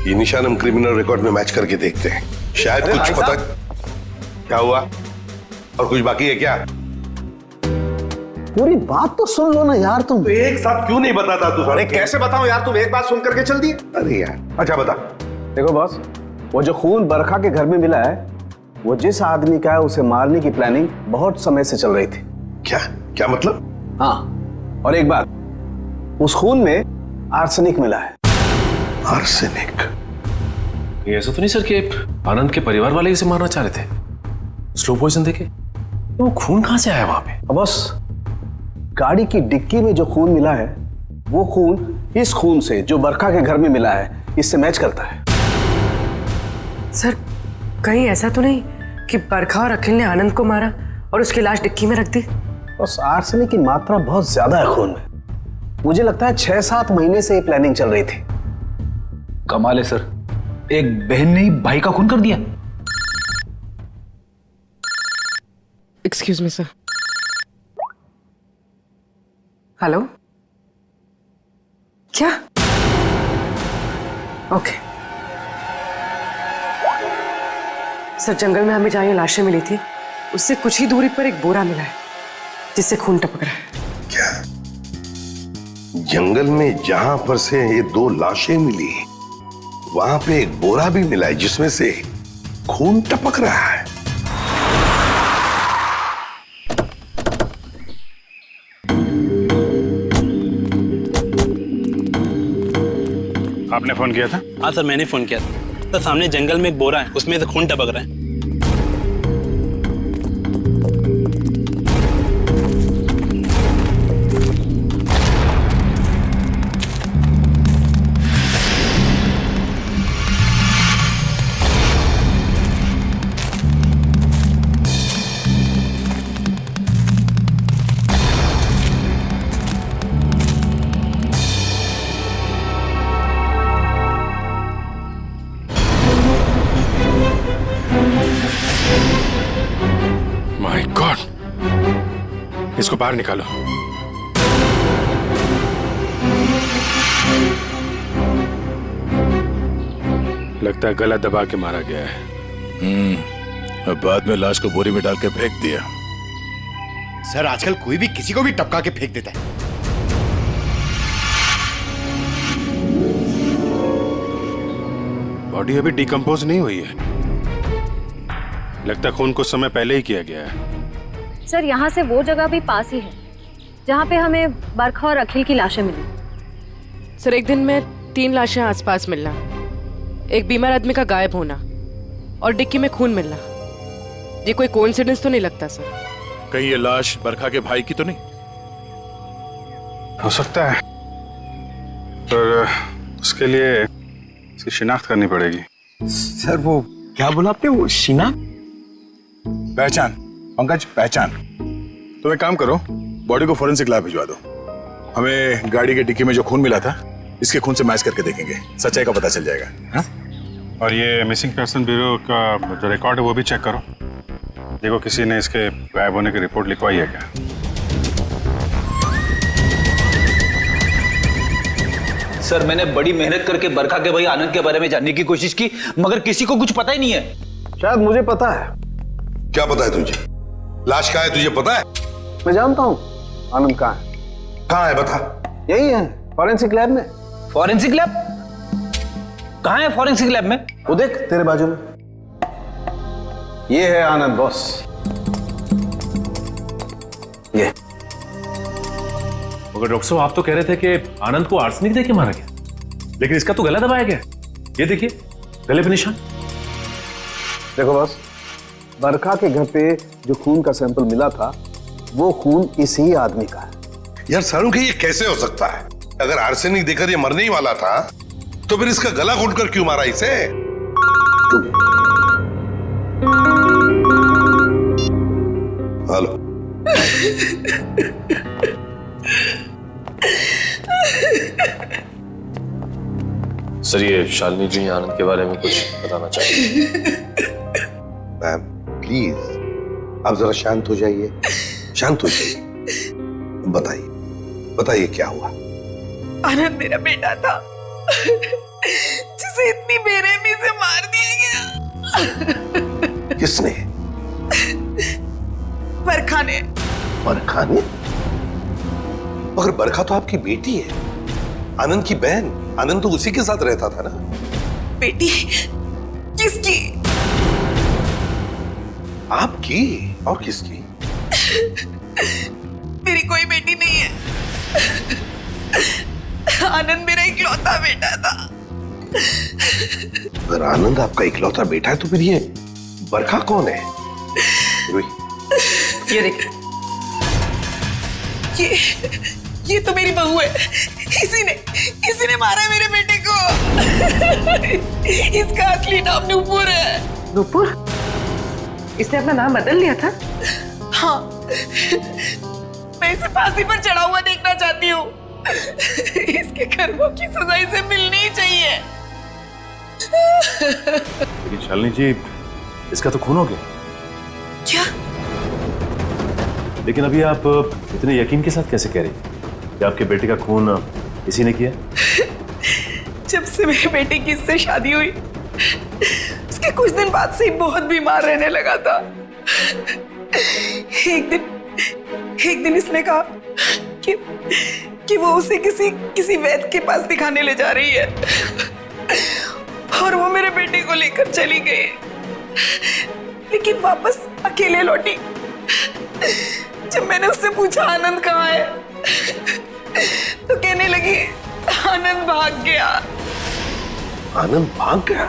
[SPEAKER 10] ये निशान हम क्रिमिनल रिकॉर्ड में मैच करके देखते हैं, शायद कुछ पता। क्या हुआ? और कुछ बाकी है क्या?
[SPEAKER 11] पूरी बात तो सुन लो ना यार तुम।
[SPEAKER 10] तो एक साथ क्यों नहीं बताता तू?
[SPEAKER 4] अरे कैसे बताऊं यार, तुम एक बात सुन करके चल दिए।
[SPEAKER 10] अरे यार, अच्छा बता।
[SPEAKER 11] देखो बॉस, वो जो खून बरखा के घर में मिला है, वो जिस आदमी का है उसे मारने की प्लानिंग बहुत समय से चल रही थी।
[SPEAKER 10] क्या क्या मतलब?
[SPEAKER 11] हाँ, और एक बात, उस खून में आर्सेनिक मिला है।
[SPEAKER 10] आर्सेनिक?
[SPEAKER 12] ये ऐसा तो नहीं सर कि आनंद के परिवार वाले इसे मारना चाह रहे थे? स्लो पॉइजन देके वो खून कहां से आया वहां पे?
[SPEAKER 11] बस गाड़ी की डिक्की में जो खून मिला है, वो खून इस खून से जो बरखा के घर में मिला है, इससे मैच करता है।
[SPEAKER 6] सर कहीं ऐसा तो नहीं कि बरखा और अखिल ने आनंद को मारा और उसकी लाश डिक्की में रख दी?
[SPEAKER 11] बस आर्सेनिक की मात्रा बहुत ज्यादा है खून में। मुझे लगता है 6-7 महीने से ये प्लानिंग चल रही थी।
[SPEAKER 13] कमाल है सर, एक बहन ने ही भाई का खून कर दिया।
[SPEAKER 6] Excuse me sir. हेलो, क्या? ओके सर, जंगल में हमें जहाँ ये लाशें मिली थी उससे कुछ ही दूरी पर एक बोरा मिला है जिससे खून टपक रहा है।
[SPEAKER 10] क्या जंगल में जहां पर से ये 2 लाशें मिली वहां पे एक बोरा भी मिला है जिसमें से खून टपक रहा है?
[SPEAKER 1] आपने फोन किया था?
[SPEAKER 14] हाँ सर, मैंने फोन किया था। तो सामने जंगल में एक बोरा है, उसमें से खून टपक रहा है।
[SPEAKER 3] माय गॉड, इसको बाहर निकालो। लगता है गला दबा के मारा गया है। अब बाद में लाश को बोरी में डाल के फेंक दिया।
[SPEAKER 4] सर, आजकल कोई भी किसी को भी टपका के फेंक देता है।
[SPEAKER 3] बॉडी अभी डिकम्पोज नहीं हुई है। लगता है खून कुछ समय पहले ही किया गया है।
[SPEAKER 9] सर, यहाँ से वो जगह भी पास ही है जहाँ पे हमें बरखा और अखिल की लाशें मिली।
[SPEAKER 6] सर, एक दिन में 3 लाशें आसपास मिलना, एक बीमार आदमी का गायब होना और डिक्की में खून मिलना, ये कोई कोइंसिडेंस तो नहीं लगता सर?
[SPEAKER 3] कहीं ये लाश बरखा के भाई की तो नहीं?
[SPEAKER 1] हो सकता है, पर उसके लिए इसकी शिनाख्त करनी पड़ेगी।
[SPEAKER 11] सर, वो क्या बोला आपने? वो शिनाख्त?
[SPEAKER 3] पहचान पंकज, पहचान। तो एक काम करो, बॉडी को फोरेंसिक लैब भिजवा दो। हमें गाड़ी के डिक्की में जो खून मिला था इसके खून से मैच करके देखेंगे, सच्चाई का पता चल जाएगा। हा?
[SPEAKER 1] और ये मिसिंग पर्सन ब्यूरो का जो रिकॉर्ड है वो भी चेक करो। देखो किसी ने इसके गायब होने की रिपोर्ट लिखवाई है क्या?
[SPEAKER 13] सर, मैंने बड़ी मेहनत करके बरखा के भाई आनंद के बारे में जानने की कोशिश की, मगर किसी को कुछ पता ही नहीं है।
[SPEAKER 11] शायद मुझे पता है।
[SPEAKER 10] क्या पता है तुझे? लाश कहाँ है तुझे पता है?
[SPEAKER 11] मैं जानता हूँ आनंद कहाँ है।
[SPEAKER 10] कहाँ है बता?
[SPEAKER 11] यही है, फॉरेंसिक लैब में।
[SPEAKER 13] Forensic lab? कहाँ है फॉरेंसिक लैब में?
[SPEAKER 11] वो देख तेरे बाजू में, ये है आनंद बॉस। ये
[SPEAKER 12] मगर डॉक्टर साहब, आप तो कह रहे थे कि आनंद को आर्सेनिक देके मारा गया, लेकिन इसका तो गला दबाया गया। ये देखिए गले पे निशान।
[SPEAKER 11] देखो बॉस, बरखा के घर पे जो खून का सैंपल मिला था वो खून इसी आदमी का है।
[SPEAKER 10] यार सारू के ये कैसे हो सकता है? अगर आर्सेनिक देकर ये मरने ही वाला था तो फिर इसका गला घोटकर क्यों मारा इसे? हेलो,
[SPEAKER 12] सर, ये शालिनी जी आनंद के बारे में कुछ बताना चाहिए।
[SPEAKER 10] मैम प्लीज आप जरा शांत हो जाइए, शांत हो जाइए। बताइए बताइए क्या हुआ?
[SPEAKER 6] आनंद मेरा बेटा था जिसे इतनी बेरहमी से मार दिया गया।
[SPEAKER 10] किसने?
[SPEAKER 6] बरखा ने।
[SPEAKER 10] बरखा ने? मगर बरखा तो आपकी बेटी है, आनंद की बहन। आनंद तो उसी के साथ रहता था ना।
[SPEAKER 6] बेटी? किसकी?
[SPEAKER 10] आपकी और किसकी?
[SPEAKER 6] मेरी कोई बेटी नहीं है। आनंद मेरा इकलौता बेटा था।
[SPEAKER 10] अगर आनंद आपका इकलौता बेटा है तो फिर ये बरखा कौन है?
[SPEAKER 6] ये देखिए, ये तो मेरी बहू है। इसी ने मारा है मेरे बेटे को। इसका असली नाम नूपुर है। नूपुर? इसने अपना नाम बदल लिया था? हाँ, मैं इसे फांसी पर चढ़ा हुआ देखना चाहती हूँ। इसके कर्मों की सजा इसे मिलनी ही चाहिए।
[SPEAKER 12] लेकिन शालिनी जी, इसका तो खून हो गया।
[SPEAKER 6] क्या?
[SPEAKER 12] लेकिन अभी आप इतने यकीन के साथ कैसे कह रही हैं कि आपके बेटे का खून इसी ने किया?
[SPEAKER 6] जब से मेरे बेटे की इससे शादी हुई उसके कुछ दिन बाद से ही बहुत बीमार रहने लगा था। एक दिन इसने कहा कि वो उसे किसी वैद्य के पास दिखाने ले जा रही है और वो मेरे बेटे को लेकर चली गई, लेकिन वापस अकेले लौटी। जब मैंने उससे पूछा आनंद कहाँ है तो कहने लगी आनंद भाग गया।
[SPEAKER 10] आनंद भाग गया?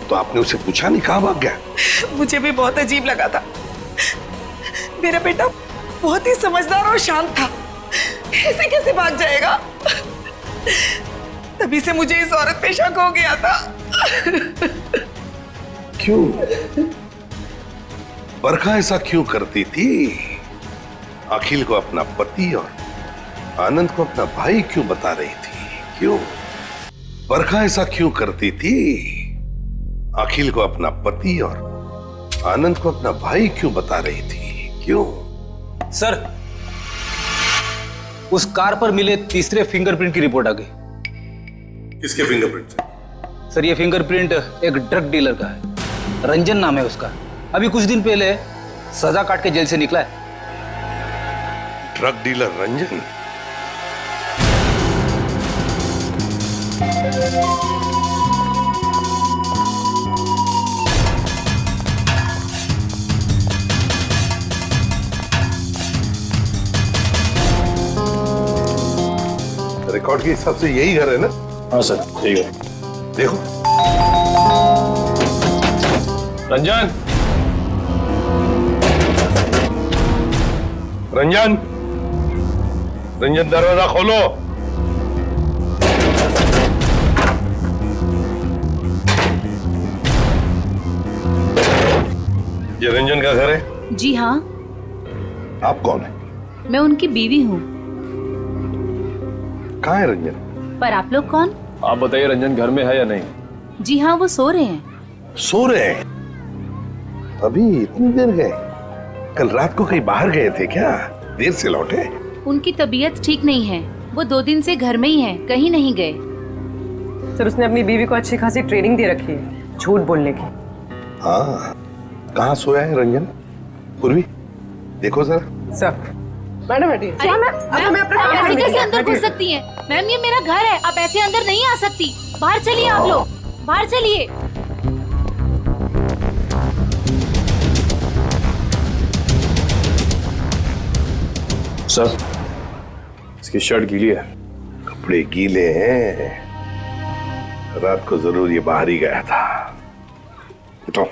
[SPEAKER 10] तो आपने उसे पूछा नहीं कहाँ भाग गया?
[SPEAKER 6] मुझे भी बहुत अजीब लगा था। मेरा बेटा बहुत ही समझदार और शांत था, ऐसे कैसे भाग जाएगा? तभी से मुझे इस औरत पे शक हो गया था।
[SPEAKER 10] क्यों? बरखा ऐसा क्यों करती थी? अखिल को अपना पति और आनंद को अपना भाई क्यों बता रही थी? क्यों? बरखा ऐसा क्यों करती थी? अखिल को अपना पति और आनंद को अपना भाई क्यों बता रही थी? क्यों?
[SPEAKER 13] सर, उस कार पर मिले तीसरे फिंगरप्रिंट की रिपोर्ट आ गई।
[SPEAKER 10] किसके फिंगरप्रिंट?
[SPEAKER 13] सर, ये फिंगरप्रिंट एक ड्रग डीलर का है, रंजन नाम है उसका। अभी कुछ दिन पहले सजा काट के जेल से निकला है।
[SPEAKER 10] Drug dealer Ranjan? रिकॉर्ड के हिसाब से यही घर है ना?
[SPEAKER 12] हाँ सर, यही है।
[SPEAKER 10] देखो
[SPEAKER 12] रंजन,
[SPEAKER 10] रंजन, रंजन दरवाजा खोलो। ये रंजन का घर है?
[SPEAKER 5] जी हाँ।
[SPEAKER 10] आप कौन है?
[SPEAKER 5] मैं उनकी बीवी हूँ।
[SPEAKER 10] कहाँ है रंजन?
[SPEAKER 5] पर आप लोग कौन?
[SPEAKER 12] आप बताइए रंजन घर में है या नहीं?
[SPEAKER 5] जी हाँ, वो सो रहे हैं।
[SPEAKER 10] सो रहे हैं? अभी इतनी देर गए? कल रात को कहीं बाहर गए थे क्या? देर से लौटे?
[SPEAKER 5] उनकी तबीयत ठीक नहीं है, वो 2 दिन से घर में ही हैं, कहीं नहीं गए।
[SPEAKER 6] सर, उसने अपनी बीवी को अच्छी खासी ट्रेनिंग दे रखी है झूठ बोलने की।
[SPEAKER 10] हाँ, कहाँ सोया है रंजन? पूर्वी, देखो जरा।
[SPEAKER 6] सर, मैडम बैठिए।
[SPEAKER 8] आप ऐसे कैसे अंदर घुस सकती हैं? मैम, ये मेरा घर है, आप ऐसे अंदर नहीं आ सकती। बाहर चलिए आप लोग, बाहर चलिए।
[SPEAKER 12] सर, इसकी शर्ट गीली है।
[SPEAKER 10] कपड़े गीले हैं? रात को जरूर ये बाहर ही गया था। उठो।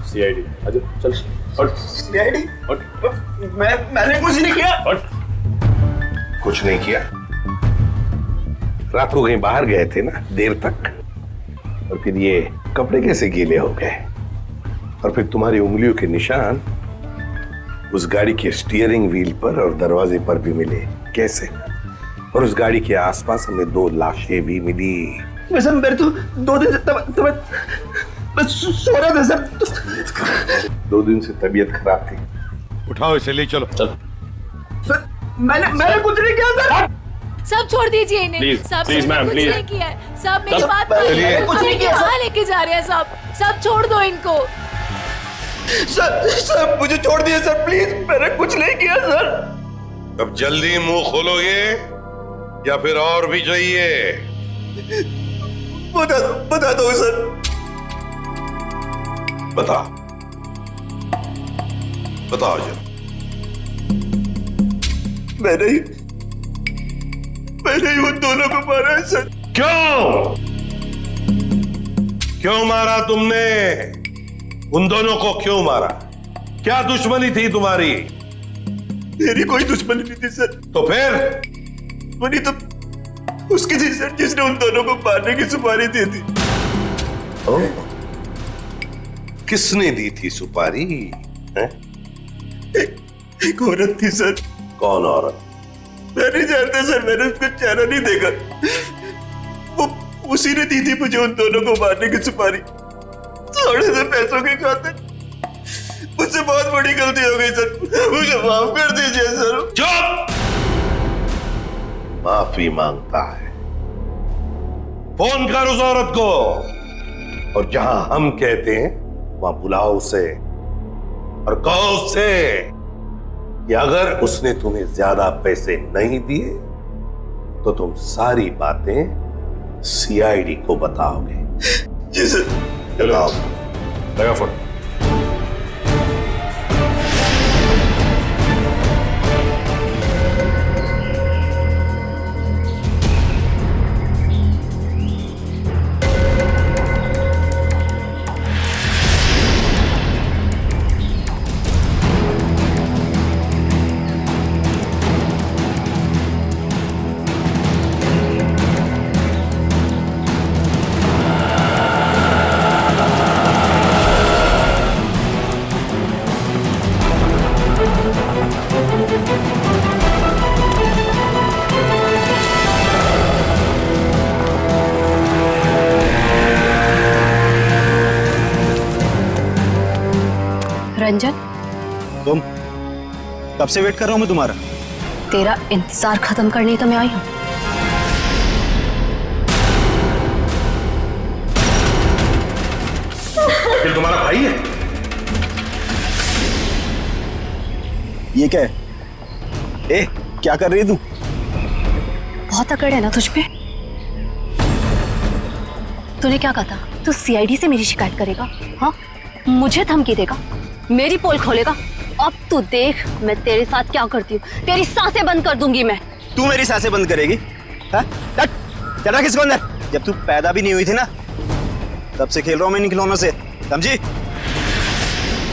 [SPEAKER 12] सीआईडी, अच्छा चल।
[SPEAKER 4] सीआईडी? मैंने कुछ नहीं किया।
[SPEAKER 10] कुछ नहीं किया? रात को कहीं बाहर गए थे ना देर तक, और फिर ये कपड़े कैसे गीले हो गए? और फिर तुम्हारी उंगलियों के निशान उस गाड़ी के स्टीयरिंग व्हील पर और दरवाजे पर भी मिले। कैसे? और उस गाड़ी के आसपास हमें 2 लाशें भी मिली।
[SPEAKER 4] वैसे मेरे तो 2 दिन से बस सो रहा था सर।
[SPEAKER 10] 2 दिन से तबीयत खराब थी। उठाओ इसे, ले चलो।
[SPEAKER 12] चल।
[SPEAKER 4] सर, मैंने कुछ नहीं किया सर।
[SPEAKER 8] सब छोड़ दीजिए इन्हें।
[SPEAKER 12] Please,
[SPEAKER 8] सब
[SPEAKER 12] please, ma'am,
[SPEAKER 8] कुछ
[SPEAKER 12] please.
[SPEAKER 8] नहीं किया है। सब मेरी
[SPEAKER 12] सब-
[SPEAKER 8] बात
[SPEAKER 10] चलिए।
[SPEAKER 8] कुछ नहीं किया। कहाँ लेके जा रहे हैं सब छोड़ दो इनको।
[SPEAKER 4] सर मुझे छोड़ दिए सर, प्लीज। मैंने कुछ नहीं किया सर।
[SPEAKER 10] अब जल्दी मुंह खोलोगे या फिर और भी चाहिए?
[SPEAKER 4] बता दो सर।
[SPEAKER 10] बताओ जरा।
[SPEAKER 4] मैंने ही उन दोनों को मारा है सर।
[SPEAKER 10] क्यों मारा तुमने? उन दोनों को क्यों मारा? क्या दुश्मनी थी तुम्हारी?
[SPEAKER 4] मेरी कोई दुश्मनी नहीं थी सर।
[SPEAKER 10] तो फिर?
[SPEAKER 4] दुश्मनी तो उसकी थी सर, जिसने उन दोनों को मारने की सुपारी दी थी।
[SPEAKER 10] किसने दी थी सुपारी?
[SPEAKER 4] एक औरत थी सर,
[SPEAKER 10] कौन औरत?
[SPEAKER 4] मैं नहीं जानता सर, मैंने उसका चेहरा नहीं देखा। वो उसी ने दी थी मुझे उन दोनों को मारने की सुपारी, थोड़े से पैसों के खातिर। मुझसे बहुत बड़ी गलती हो गई सर, मुझे माफ कर दीजिए सर।
[SPEAKER 10] चुप! माफी मांगता है? फोन कर उस औरत को, और जहां हम कहते हैं वहां बुलाओ उसे, और कहो उससे कि अगर उसने तुम्हें ज्यादा पैसे नहीं दिए तो तुम सारी बातें सीआईडी को बताओगे।
[SPEAKER 4] जी सर।
[SPEAKER 10] लगाओ,
[SPEAKER 1] लगा फोन।
[SPEAKER 8] रंजन,
[SPEAKER 11] तुम कब से वेट कर रहा हूं मैं तुम्हारा।
[SPEAKER 8] तेरा इंतजार खत्म करने ही तो मैं आई हूँ।
[SPEAKER 10] ये तुम्हारा भाई है?
[SPEAKER 11] ये क्या है? ए, क्या कर रही है तू?
[SPEAKER 8] बहुत अकड़ है ना तुझ पे। तूने क्या कहा था? तू सीआईडी से मेरी शिकायत करेगा? हाँ, मुझे धमकी देगा, मेरी पोल खोलेगा। अब तू देख मैं तेरे साथ क्या करती हूँ। तेरी सांसें बंद कर दूंगी मैं।
[SPEAKER 11] तू मेरी सांसें बंद करेगी? हाँ? चल किसको अंदर। जब तू पैदा भी नहीं हुई थी ना, तब से खेल रहा हूं मैं इन खिलौनों से, समझी?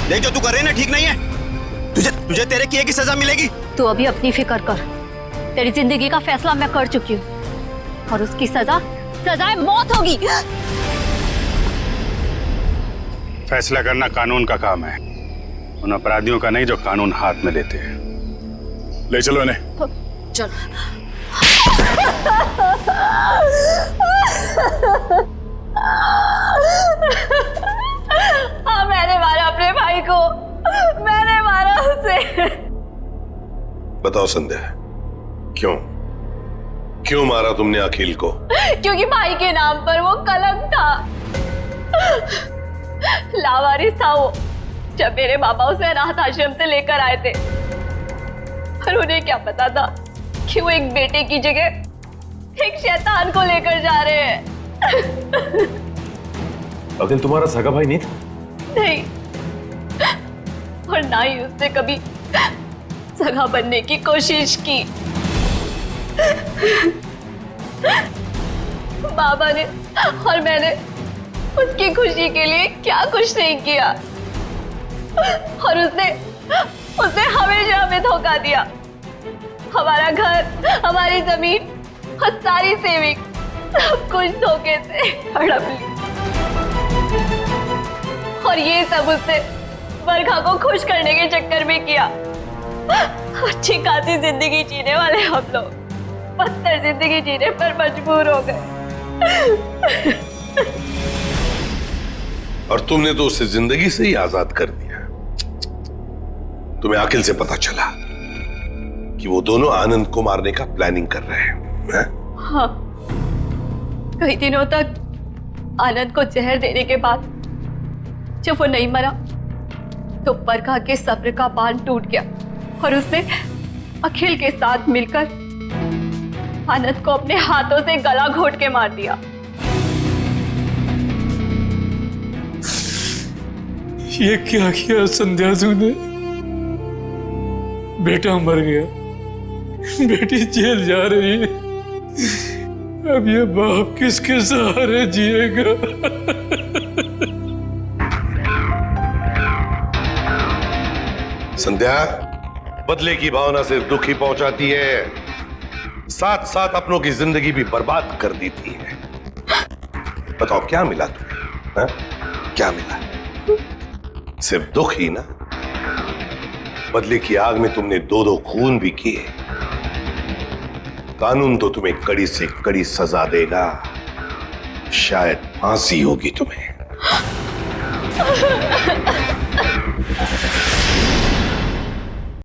[SPEAKER 11] देख जो तू कर रही है ना, ठीक नहीं है। तुझे तेरे किए की सजा मिलेगी।
[SPEAKER 8] तू अभी अपनी फिक्र कर। तेरी जिंदगी का फैसला मैं कर चुकी हूँ, और उसकी सजाए मौत होगी।
[SPEAKER 1] फैसला करना कानून का काम है, उन अपराधियों का नहीं जो कानून हाथ में लेते हैं।
[SPEAKER 3] ले चलो इन्हें।
[SPEAKER 8] चल। हाँ, मैंने मारा अपने भाई को, मैंने मारा उसे।
[SPEAKER 10] बताओ संध्या, क्यों मारा तुमने अखिल को?
[SPEAKER 8] क्योंकि भाई के नाम पर वो कलंक था, लावारिस था वो। जब मेरे बाबा उसे अनाथ आश्रम से लेकर आए थे, पर उन्हें क्या पता था कि वो एक बेटे की जगह एक शैतान को लेकर जा रहे हैं।
[SPEAKER 12] अखिल तुम्हारा सगा भाई नहीं था?
[SPEAKER 8] नहीं, और ना ही उसने कभी सगा बनने की कोशिश की। बाबा ने और मैंने उसकी खुशी के लिए क्या कुछ नहीं किया, और उसने हमेशा हमें धोखा दिया। हमारा घर, हमारी जमीन और सारी सेविंग, सब कुछ धोखे से हड़प ली, और ये सब उसने बरखा को खुश करने के चक्कर में किया। अच्छी खासी जिंदगी जीने वाले हम लोग बदतर जिंदगी जीने पर मजबूर हो गए।
[SPEAKER 10] और तुमने तो उसे जिंदगी से ही आजाद कर दिया। तुम्हें अखिल से पता चला कि वो दोनों आनंद को मारने का प्लानिंग कर रहे हैं?
[SPEAKER 8] हाँ, कई दिनों तक आनंद को जहर देने के बाद जब वो नहीं मरा, तो बरखा के सब्र का बांध टूट गया, और उसने अखिल के साथ मिलकर आनंद को अपने हाथों से गला घोट के मार दिया।
[SPEAKER 15] ये क्या किया संध्या तूने? बेटा मर गया, बेटी जेल जा रही है, अब ये बाप किसके सहारे जिएगा?
[SPEAKER 10] संध्या, बदले की भावना सिर्फ दुख ही पहुंचाती है, साथ साथ अपनों की जिंदगी भी बर्बाद कर देती है। बताओ क्या मिला तुम्हें? क्या मिला? सिर्फ दुख ही ना? बदले की आग में तुमने 2-2 खून भी किए। कानून तो तुम्हें कड़ी से कड़ी सजा देगा, शायद फांसी होगी तुम्हें।